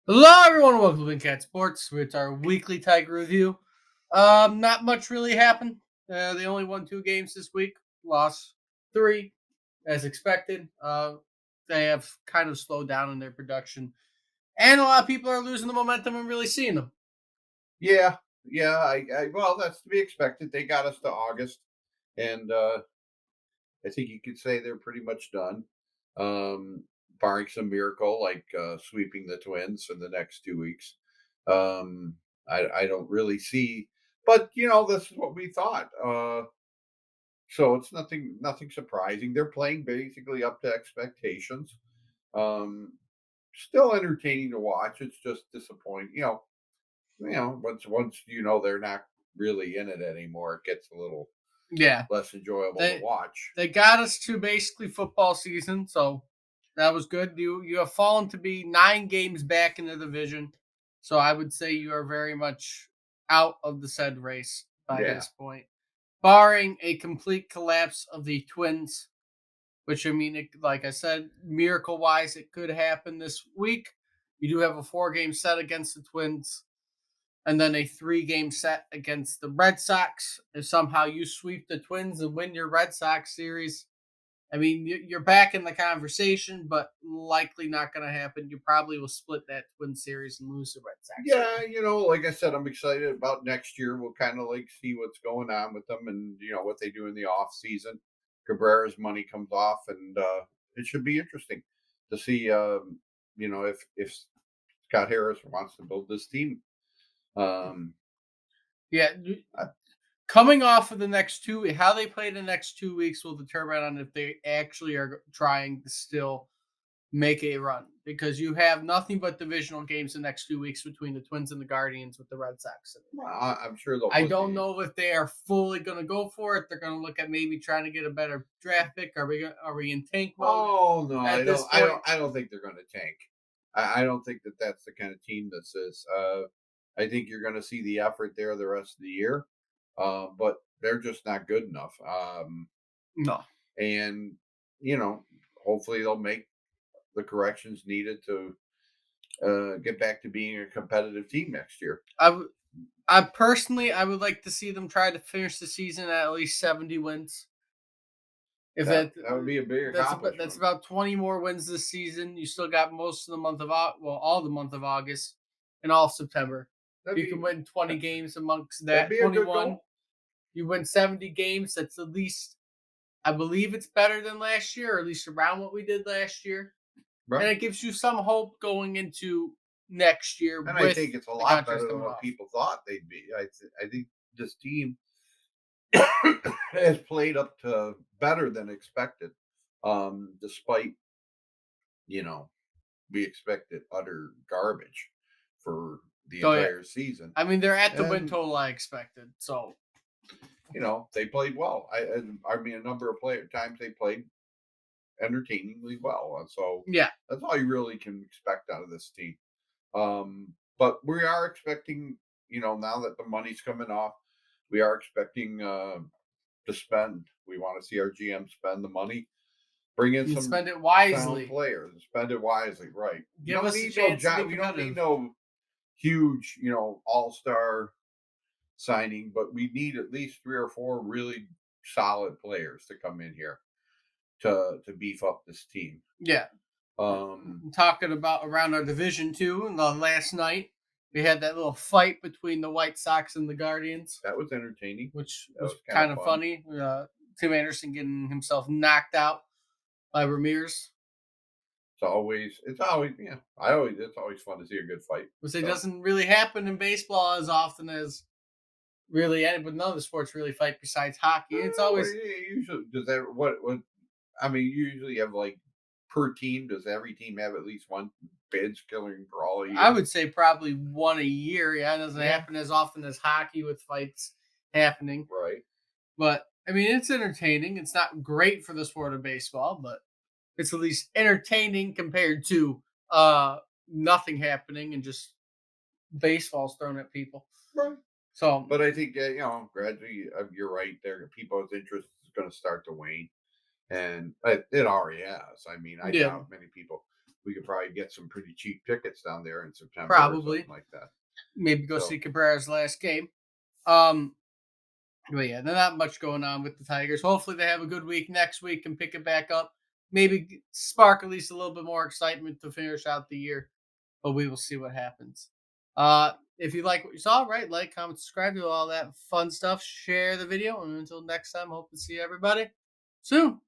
Hello, everyone. Welcome to Cat Sports. It's our weekly Tiger review. Not much really happened. They only won 2 games this week, lost three, as expected. They have kind of slowed down in their production, and a lot of people are losing the momentum and really seeing them. Yeah, yeah. Well, that's to be expected. They got us to August, and I think you could say they're pretty much done, um, barring some miracle like sweeping the Twins in the next 2 weeks. Um, I don't really see, but this is what we thought. So it's nothing surprising. They're playing basically up to expectations. Um, Still entertaining to watch. It's just disappointing. Once they're not really in it anymore, it gets a little Yeah, less enjoyable to they watch. they got us to basically football season, so that was good. You have fallen to be 9 games back in the division, so I would say you are very much out of the said race by Yeah, this point, barring a complete collapse of the Twins. Which I mean, like I said, miracle wise, it could happen this week. You do have a 4 game set against the Twins and then a 3 game set against the Red Sox. If somehow you sweep the Twins and win your Red Sox series, I mean, you're back in the conversation, but likely not going to happen. You probably will split that Twin series and lose the Red Sox yeah. series. Like I said, I'm excited about next year. We'll kind of like see what's going on with them, and what they do in the off season. Cabrera's money comes off, and it should be interesting to see. If Scott Harris wants to build this team. Um, Yeah, I, coming off of the next two, how they play the next 2 weeks will determine on if they actually are trying to still make a run because you have nothing but divisional games the next 2 weeks between the Twins and the Guardians with the Red Sox sitting there. I'm sure they'll I put don't the. know if they are fully going to go for it. They're going to look at maybe trying to get a better draft pick. Are we in tank mode Oh no, I at this don't. I point? don't. I don't think they're going to tank. I don't think that that's the kind of team this is. I think you're going to see the effort there the rest of the year, but they're just not good enough. No. And you know, hopefully they'll make the corrections needed to get back to being a competitive team next year. I personally I would like to see them try to finish the season at least 70 wins. If That would be a big that's accomplishment. about 20 more wins this season. You still got most of the month of all the month of August and all of September. If That'd you can be win 20 games amongst that'd that be a good 21, goal, you win 70 games. That's at least I believe it's better than last year, or at least around what we did last year. And right? it gives you some hope going into next year And I with think it's a the lot contracts better than coming what off. people thought they'd be. I think this team has played up to better than expected. Despite, you know, we expected utter garbage for the So yeah, entire season. I mean they're at the win And, total I expected. So they played well. I mean, a number of times they played entertainingly well. And so yeah, that's all you really can expect out of this team. But we are expecting, now that the money's coming off, we are expecting to spend. We want to see our GM spend the money. Bring in and some spend it sound wisely. players and spend it wisely, right? You Give don't us a need no chance to be job. We don't need competitive. no huge, all-star signing, but we need at least 3 or 4 really solid players to come in here to beef up this team. Yeah. Um, Talking about around our division too, and the last night we had that little fight between the White Sox and the Guardians, that was entertaining. which That was was kind kind of of fun. funny. Tim Anderson getting himself knocked out by Ramirez. Yeah. It's always fun to see a good fight. Which it So, doesn't really happen in baseball as often as really any, but none of the sports really fight besides hockey. It's what always, do you usually does that? What? I mean, you usually have like per team. Does every team have at least one bench killing for all a I year? would say probably one a year. Yeah, it doesn't Yeah, happen as often as hockey with fights happening. right. But I mean, it's entertaining. It's not great for the sport of baseball, but it's at least entertaining compared to nothing happening and just baseballs thrown at people. Right. So But I think that, gradually, you're right there. People's interest is going to start to wane. And it already has. I mean, I yeah, doubt many people. we could probably get some pretty cheap tickets down there in September or Probably. something like that. Maybe go So see Cabrera's last game. Um, but yeah, there's not much going on with the Tigers. Hopefully, they have a good week next week and pick it back up. Maybe spark at least a little bit more excitement to finish out the year. But we will see what happens. If you like what you saw, right, like, comment, subscribe, do all that fun stuff. Share the video, and until next time, hope to see everybody soon.